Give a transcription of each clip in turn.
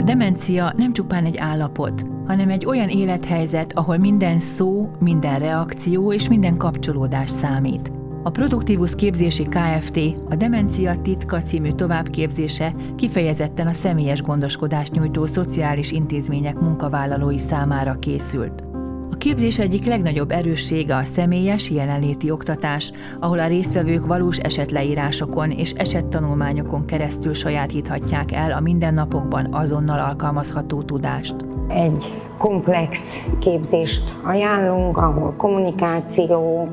demencia nem csupán egy állapot, hanem egy olyan élethelyzet, ahol minden szó, minden reakció és minden kapcsolódás számít. A Produktivus Képzési Kft. A Demencia titka című továbbképzése kifejezetten a személyes gondoskodást nyújtó szociális intézmények munkavállalói számára készült. A képzés egyik legnagyobb erőssége a személyes jelenléti oktatás, ahol a résztvevők valós esetleírásokon és esettanulmányokon keresztül sajátíthatják el a mindennapokban azonnal alkalmazható tudást. Egy komplex képzést ajánlunk, ahol kommunikáció,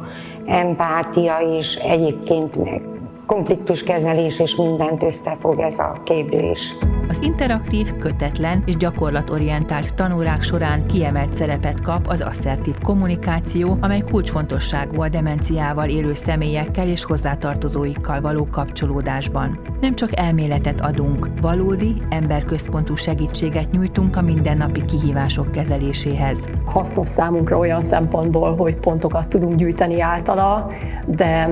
empátia és egyébként meg konfliktuskezelés és mindent összefog ez a képzés. Az interaktív, kötetlen és gyakorlatorientált tanórák során kiemelt szerepet kap az asszertív kommunikáció, amely kulcsfontosságú a demenciával élő személyekkel és hozzátartozóikkal való kapcsolódásban. Nem csak elméletet adunk, valódi, emberközpontú segítséget nyújtunk a mindennapi kihívások kezeléséhez. Hasznos számunkra olyan szempontból, hogy pontokat tudunk gyűjteni általa, de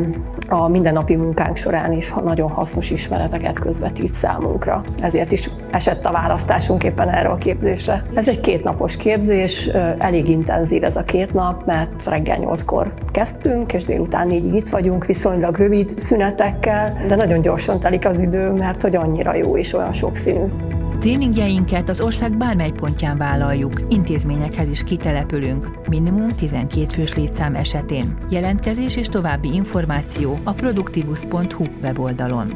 a mindennapi munkánk során is nagyon hasznos ismereteket közvetít számunkra. Ezért is esett a választásunk éppen erre a képzésre. Ez egy 2 napos képzés, elég intenzív ez a 2 nap, mert reggel 8-kor kezdtünk, és délután 4-ig itt vagyunk, viszonylag rövid szünetekkel, de nagyon gyorsan telik az idő, mert hogy annyira jó és olyan sokszínű. Tréningjeinket az ország bármely pontján vállaljuk, intézményekhez is kitelepülünk, minimum 12 fős létszám esetén. Jelentkezés és további információ a produktivus.hu weboldalon.